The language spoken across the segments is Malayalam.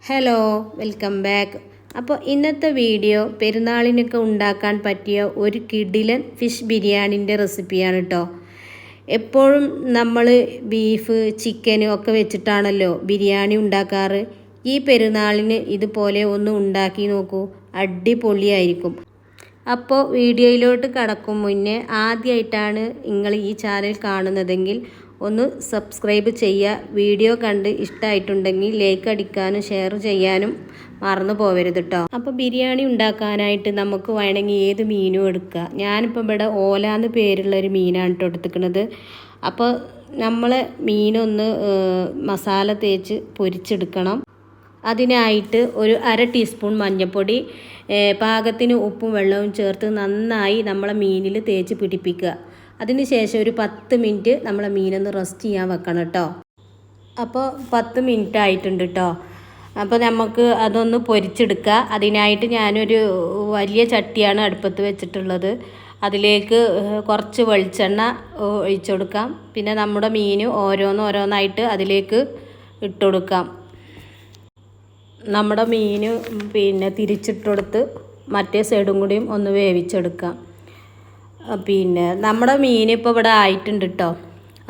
Hello welcome back. അപ്പോൾ ഇന്നത്തെ വീഡിയോ പെരുന്നാളിനൊക്കെ ഉണ്ടാക്കാൻ പറ്റിയ ഒരു കിടിലൻ ഫിഷ് ബിരിയാണിൻ്റെ റെസിപ്പിയാണ് കേട്ടോ. എപ്പോഴും നമ്മൾ ബീഫ് ചിക്കനും ഒക്കെ വെച്ചിട്ടാണല്ലോ ബിരിയാണി ഉണ്ടാക്കാറ്. ഈ പെരുന്നാളിന് ഇതുപോലെ ഒന്ന് ഉണ്ടാക്കി നോക്കൂ, അടിപൊളിയായിരിക്കും. അപ്പോൾ വീഡിയോയിലോട്ട് കടക്കും മുന്നേ ആദ്യമായിട്ടാണ് നിങ്ങൾ ഈ ചാനൽ കാണുന്നതെങ്കിൽ ഒന്ന് സബ്സ്ക്രൈബ് ചെയ്യുക. വീഡിയോ കണ്ട് ഇഷ്ടമായിട്ടുണ്ടെങ്കിൽ ലൈക്ക് അടിക്കാനും ഷെയർ ചെയ്യാനും മറന്നു പോകരുത് കേട്ടോ. അപ്പോൾ ബിരിയാണി ഉണ്ടാക്കാനായിട്ട് നമുക്ക് വേണമെങ്കിൽ ഏത് മീനും എടുക്കുക. ഞാനിപ്പോൾ ഇവിടെ ഓല എന്ന് പേരുള്ളൊരു മീനാണ് കേട്ടോ എടുത്തിരിക്കുന്നത്. അപ്പോൾ നമ്മൾ മീനൊന്ന് മസാല തേച്ച് പൊരിച്ചെടുക്കണം. അതിനായിട്ട് ഒരു 1/2 ടീസ്പൂൺ മഞ്ഞൾപ്പൊടി, പാകത്തിന് ഉപ്പും വെള്ളവും ചേർത്ത് നന്നായി നമ്മളെ മീനിൽ തേച്ച് പിടിപ്പിക്കുക. അതിന് ശേഷം ഒരു 10 മിനിറ്റ് നമ്മളെ മീനൊന്ന് റെസ്റ്റ് ചെയ്യാൻ വെക്കണം കേട്ടോ. അപ്പോൾ 10 മിനിറ്റ് ആയിട്ടുണ്ട് കേട്ടോ. അപ്പോൾ നമുക്ക് അതൊന്ന് പൊരിച്ചെടുക്കുക. അതിനായിട്ട് ഞാനൊരു വലിയ ചട്ടിയാണ് അടുപ്പത്ത് വെച്ചിട്ടുള്ളത്. അതിലേക്ക് കുറച്ച് വെളിച്ചെണ്ണ ഒഴിച്ചു കൊടുക്കാം. പിന്നെ നമ്മുടെ മീൻ ഓരോന്നായിട്ട് അതിലേക്ക് ഇട്ട് കൊടുക്കാം. നമ്മുടെ മീൻ പിന്നെ തിരിച്ചിട്ടെടുത്ത് മറ്റേ സൈഡും കൂടിയും ഒന്ന് വേവിച്ചെടുക്കാം. പിന്നെ നമ്മുടെ മീൻ ഇപ്പോൾ ഇവിടെ ആയിട്ടുണ്ട് കേട്ടോ.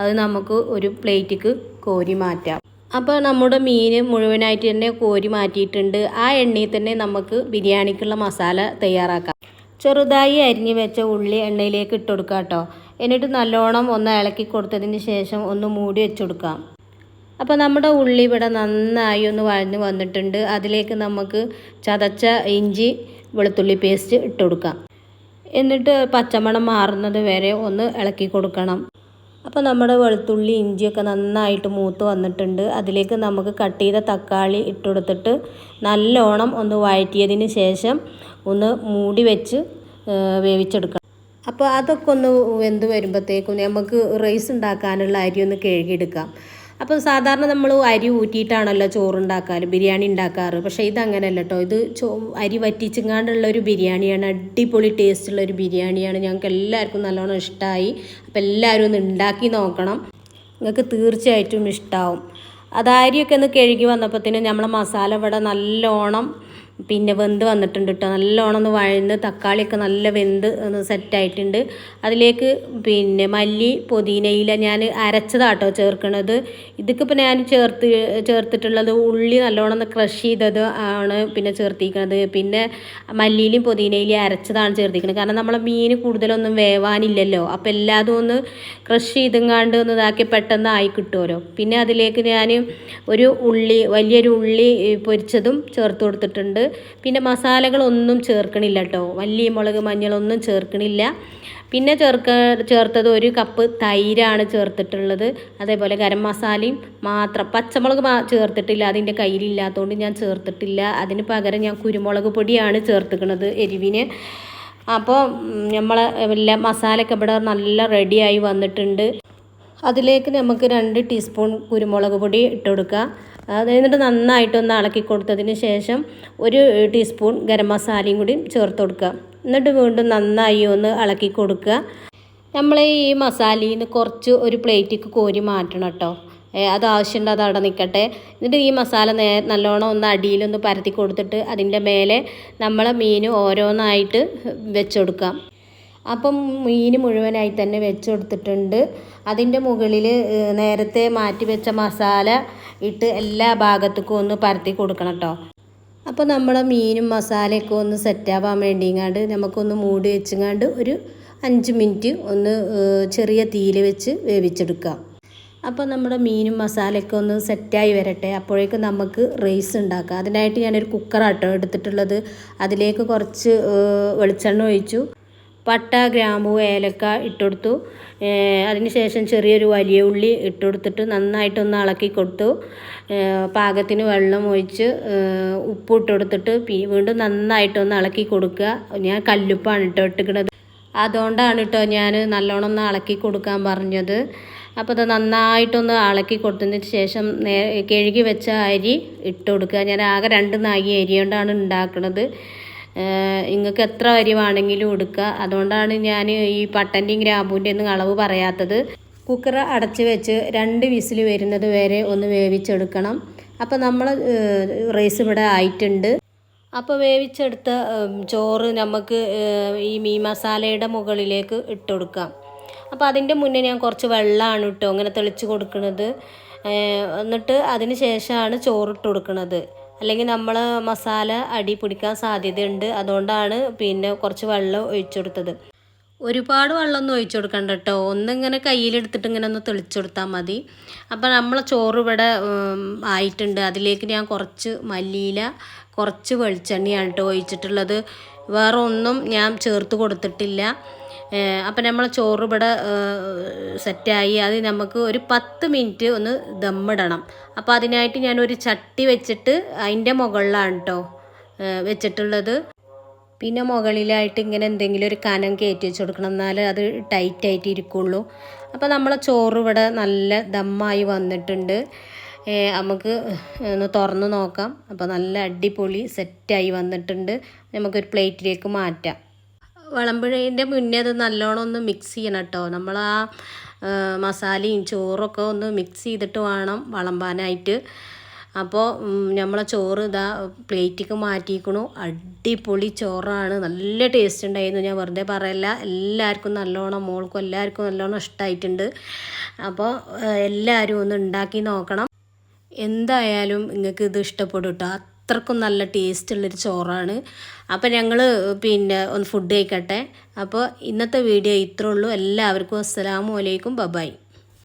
അത് നമുക്ക് ഒരു പ്ലേറ്റിക്ക് കോരി മാറ്റാം. അപ്പോൾ നമ്മുടെ മീൻ മുഴുവനായിട്ട് തന്നെ കോരി മാറ്റിയിട്ടുണ്ട്. ആ എണ്ണയിൽ തന്നെ നമുക്ക് ബിരിയാണിക്കുള്ള മസാല തയ്യാറാക്കാം. ചെറുതായി അരിഞ്ഞ് വെച്ച ഉള്ളി എണ്ണയിലേക്ക് ഇട്ട് കൊടുക്കാം കേട്ടോ. എന്നിട്ട് നല്ലോണം ഒന്ന് ഇളക്കി കൊടുത്തതിന് ശേഷം ഒന്ന് മൂടി വെച്ച് കൊടുക്കാം. അപ്പോൾ നമ്മുടെ ഉള്ളി ഇവിടെ നന്നായി ഒന്ന് വഴഞ്ഞ് വന്നിട്ടുണ്ട്. അതിലേക്ക് നമുക്ക് ചതച്ച ഇഞ്ചി വെളുത്തുള്ളി പേസ്റ്റ് ഇട്ട് കൊടുക്കാം. എന്നിട്ട് പച്ചമണം മാറുന്നത് വരെ ഒന്ന് ഇളക്കി കൊടുക്കണം. അപ്പോൾ നമ്മുടെ വെളുത്തുള്ളി ഇഞ്ചിയൊക്കെ നന്നായിട്ട് മൂത്ത് വന്നിട്ടുണ്ട്. അതിലേക്ക് നമുക്ക് കട്ട് ചെയ്ത തക്കാളി ഇട്ട് കൊടുത്തിട്ട് നല്ലോണം ഒന്ന് വഴറ്റിയതിന് ശേഷം ഒന്ന് മൂടി വെച്ച് വേവിച്ചെടുക്കണം. അപ്പോൾ അതൊക്കെ ഒന്ന് വെന്ത് വരുമ്പോഴത്തേക്കും നമുക്ക് റൈസ് ഉണ്ടാക്കാനുള്ള അരി ഒന്ന് കഴുകിയെടുക്കാം. അപ്പോൾ സാധാരണ നമ്മൾ അരി ഊറ്റിയിട്ടാണല്ലോ ചോറുണ്ടാക്കാറ്, ബിരിയാണി ഉണ്ടാക്കാറ്. പക്ഷേ ഇതങ്ങനെയല്ല കേട്ടോ. ഇത് അരി വറ്റിച്ചെങ്ങാണ്ടുള്ള ഒരു ബിരിയാണിയാണ്. അടിപൊളി ടേസ്റ്റുള്ള ഒരു ബിരിയാണിയാണ്. ഞങ്ങൾക്ക് എല്ലാവർക്കും നല്ലോണം ഇഷ്ടമായി. അപ്പോൾ എല്ലാവരും ഒന്ന് ഉണ്ടാക്കി നോക്കണം, നിങ്ങൾക്ക് തീർച്ചയായിട്ടും ഇഷ്ടമാവും. അത് അരിയൊക്കെ ഒന്ന് കഴുകി വന്നപ്പോഴത്തേന് നമ്മളെ മസാല ഇവിടെ നല്ലോണം പിന്നെ വെന്ത് വന്നിട്ടുണ്ട് കേട്ടോ. നല്ലോണം ഒന്ന് വഴന്ന് തക്കാളിയൊക്കെ നല്ല വെന്ത് ഒന്ന് സെറ്റായിട്ടുണ്ട്. അതിലേക്ക് മല്ലി പുതിനയില ഞാൻ അരച്ചതാട്ടോ ചേർക്കണത്. ഇതൊക്കെ ഞാൻ ചേർത്തിട്ടുള്ളത് ഉള്ളി നല്ലോണം ഒന്ന് ക്രഷ് ചെയ്തത് ആണ് ചേർത്തിരിക്കുന്നത്. പിന്നെ മല്ലിയിലും പുതിനയിലും അരച്ചതാണ് ചേർത്തിരിക്കുന്നത്. കാരണം നമ്മളെ മീൻ കൂടുതലൊന്നും വേവാനില്ലല്ലോ. അപ്പോൾ എല്ലാതും ഒന്ന് ക്രഷ് ചെയ്തെങ്ങാണ്ട് ഒന്ന് ഇതാക്കി പെട്ടെന്ന് ആയി കിട്ടുമല്ലോ. പിന്നെ അതിലേക്ക് ഞാൻ വലിയൊരു ഉള്ളി പൊരിച്ചതും ചേർത്ത് കൊടുത്തിട്ടുണ്ട്. പിന്നെ മസാലകളൊന്നും ചേർക്കണില്ല കേട്ടോ. മല്ലി മുളക് മഞ്ഞളൊന്നും ചേർക്കണില്ല. പിന്നെ ചേർത്തത് 1 കപ്പ് തൈരാണ് ചേർത്തിട്ടുള്ളത്. അതേപോലെ ഗരം മസാലയും മാത്രം. പച്ചമുളക് ചേർത്തിട്ടില്ല, അതിൻ്റെ കയ്യിലില്ലാത്തതുകൊണ്ട് ഞാൻ ചേർത്തിട്ടില്ല. അതിന് പകരം ഞാൻ കുരുമുളക് പൊടിയാണ് ചേർത്തിക്കുന്നത് എരിവിന്. അപ്പോൾ നമ്മളെ എല്ലാ മസാലയൊക്കെ ഇവിടെ നല്ല റെഡിയായി വന്നിട്ടുണ്ട്. അതിലേക്ക് നമുക്ക് 2 ടീസ്പൂൺ കുരുമുളക് പൊടി ഇട്ട് കൊടുക്കുക. എന്നിട്ട് നന്നായിട്ടൊന്ന് ഇളക്കി കൊടുത്തതിന് ശേഷം 1 ടീസ്പൂൺ ഗരം മസാലയും കൂടി ചേർത്ത് കൊടുക്കുക. എന്നിട്ട് വീണ്ടും നന്നായി ഒന്ന് ഇളക്കി കൊടുക്കുക. നമ്മൾ ഈ മസാലയിൽ നിന്ന് കുറച്ച് ഒരു പ്ലേറ്റിക്ക് കോരി മാറ്റണം കേട്ടോ. അത് ആവശ്യമുണ്ട്, അത് അവിടെ നിൽക്കട്ടെ. എന്നിട്ട് ഈ മസാല നല്ലോണം ഒന്ന് അടിയിലൊന്ന് പരത്തി കൊടുത്തിട്ട് അതിൻ്റെ മേലെ നമ്മളെ മീൻ ഓരോന്നായിട്ട് വെച്ച് കൊടുക്കാം. അപ്പം മീൻ മുഴുവനായി തന്നെ വെച്ച് കൊടുത്തിട്ടുണ്ട്. അതിൻ്റെ മുകളിൽ നേരത്തെ മാറ്റി വെച്ച മസാല ഇട്ട് എല്ലാ ഭാഗത്തേക്കും ഒന്ന് പരത്തി കൊടുക്കണം കേട്ടോ. അപ്പോൾ നമ്മുടെ മീനും മസാലയൊക്കെ ഒന്ന് സെറ്റാവാൻ വേണ്ടിങ്ങാണ്ട് നമുക്കൊന്ന് മൂടി വെച്ചങ്ങാണ്ട് ഒരു 5 മിനിറ്റ് ഒന്ന് ചെറിയ തീയിൽ വെച്ച് വേവിച്ചെടുക്കാം. അപ്പോൾ നമ്മുടെ മീനും മസാലയൊക്കെ ഒന്ന് സെറ്റായി വരട്ടെ. അപ്പോഴേക്കും നമുക്ക് റൈസ് ഉണ്ടാക്കാം. അതിനായിട്ട് ഞാനൊരു കുക്കറാട്ടോ എടുത്തിട്ടുള്ളത്. അതിലേക്ക് കുറച്ച് വെളിച്ചെണ്ണ ഒഴിച്ചു. പട്ട ഗ്രാമ്പൂ ഏലക്ക ഇട്ടുകൊടുത്തു. അതിന് ശേഷം ചെറിയൊരു വലിയ ഉള്ളി ഇട്ടുകൊടുത്തിട്ട് നന്നായിട്ടൊന്ന് ഇളക്കി കൊടുത്തു. പാകത്തിന് വെള്ളം ഒഴിച്ച് ഉപ്പ് ഇട്ട് കൊടുത്തിട്ട് വീണ്ടും നന്നായിട്ടൊന്ന് ഇളക്കി കൊടുക്കുക. ഞാൻ കല്ലുപ്പാണ് ഇട്ടിരിക്കുന്നത്. അതുകൊണ്ടാണ് കേട്ടോ ഞാൻ നല്ലോണം ഒന്ന് ഇളക്കി കൊടുക്കാൻ പറഞ്ഞത്. അപ്പോൾ അത് നന്നായിട്ടൊന്ന് ഇളക്കി കൊടുത്തതിന് ശേഷം കഴുകി വെച്ച അരി ഇട്ട് കൊടുക്കുക. ഞാൻ ആകെ 2 നാഴി അരി കൊണ്ടാണ് ഉണ്ടാക്കുന്നത്. നിങ്ങൾക്ക് എത്ര അരി വേണമെങ്കിലും എടുക്കുക. അതുകൊണ്ടാണ് ഞാൻ ഈ പട്ടൻ്റെയും ഗ്രാമ്പൂൻ്റെയും ഒന്നും അളവ് പറയാത്തത്. കുക്കർ അടച്ച് വെച്ച് 2 വിസിൽ വരുന്നത് വരെ ഒന്ന് വേവിച്ചെടുക്കണം. അപ്പോൾ നമ്മൾ റൈസ് ഇവിടെ ആയിട്ടുണ്ട്. അപ്പോൾ വേവിച്ചെടുത്ത ചോറ് നമുക്ക് ഈ മീൻ മസാലയുടെ മുകളിലേക്ക് ഇട്ട് കൊടുക്കാം. അപ്പോൾ അതിൻ്റെ മുന്നേ ഞാൻ കുറച്ച് വെള്ളമാണ് കേട്ടോ അങ്ങനെ തെളിച്ച് കൊടുക്കുന്നത്. എന്നിട്ട് അതിന് ശേഷമാണ് ചോറിട്ട് കൊടുക്കുന്നത്. അല്ലെങ്കിൽ നമ്മൾ മസാല അടി പിടിക്കാൻ സാധ്യതയുണ്ട്. അതുകൊണ്ടാണ് പിന്നെ കുറച്ച് വെള്ളം ഒഴിച്ചു കൊടുത്തത്. ഒരുപാട് വെള്ളമൊന്നും ഒഴിച്ചു കൊടുക്കണ്ട കേട്ടോ. ഒന്നിങ്ങനെ കയ്യിലെടുത്തിട്ട് ഇങ്ങനെ ഒന്ന് തെളിച്ചു കൊടുത്താൽ മതി. അപ്പോൾ നമ്മളെ ചോറ് ഇവിടെ ആയിട്ടുണ്ട്. അതിലേക്ക് ഞാൻ കുറച്ച് മല്ലിയില, കുറച്ച് വെളിച്ചെണ്ണയാണ് കേട്ടോ ഒഴിച്ചിട്ടുള്ളത്. വേറെ ഒന്നും ഞാൻ ചേർത്ത് കൊടുത്തിട്ടില്ല. അപ്പം നമ്മളെ ചോറ് ഇവിടെ സെറ്റായി. അത് നമുക്ക് ഒരു 10 മിനിറ്റ് ഒന്ന് ദമ്മിടണം. അപ്പോൾ അതിനായിട്ട് ഞാനൊരു ചട്ടി വെച്ചിട്ട് അതിൻ്റെ മുകളിലാണ് കേട്ടോ വെച്ചിട്ടുള്ളത്. പിന്നെ മുകളിലായിട്ട് ഇങ്ങനെ എന്തെങ്കിലും ഒരു കനം കയറ്റി വെച്ച് കൊടുക്കണം, എന്നാലേ അത് ടൈറ്റായിട്ട് ഇരിക്കുള്ളൂ. അപ്പോൾ നമ്മളെ ചോറ് ഇവിടെ നല്ല ദമ്മായി വന്നിട്ടുണ്ട്. നമുക്ക് ഒന്ന് തുറന്ന് നോക്കാം. അപ്പോൾ നല്ല അടിപൊളി സെറ്റായി വന്നിട്ടുണ്ട്. നമുക്കൊരു പ്ലേറ്റിലേക്ക് മാറ്റാം. വിളമ്പുന്നതിൻ്റെ മുന്നേ അത് നല്ലോണം ഒന്ന് മിക്സ് ചെയ്യണം കേട്ടോ. നമ്മൾ ആ മസാലയും ചോറൊക്കെ ഒന്ന് മിക്സ് ചെയ്തിട്ട് വേണം വിളമ്പാനായിട്ട്. അപ്പോൾ നമ്മളെ ചോറ് ഇതാ പ്ലേറ്റിക്ക് മാറ്റിയിരിക്കണു. അടിപൊളി ചോറാണ്, നല്ല ടേസ്റ്റ് ഉണ്ടായിരുന്നു. ഞാൻ വെറുതെ പറയല്ല, എല്ലാവർക്കും നല്ലോണം, മോൾക്കും എല്ലാവർക്കും നല്ലോണം ഇഷ്ടമായിട്ടുണ്ട്. അപ്പോൾ എല്ലാവരും ഒന്ന് ഉണ്ടാക്കി നോക്കണം. എന്തായാലും നിങ്ങൾക്ക് ഇത് ഇഷ്ടപ്പെടും കേട്ടോ. അത്രക്കും നല്ല ടേസ്റ്റുള്ളൊരു ചോറാണ്. അപ്പോൾ ഞങ്ങൾ പിന്നെ ഒന്ന് ഫുഡ് കഴിക്കട്ടെ. അപ്പോൾ ഇന്നത്തെ വീഡിയോ ഇത്രേ ഉള്ളൂ. എല്ലാവർക്കും അസ്സലാമു അലൈക്കും, ബൈ.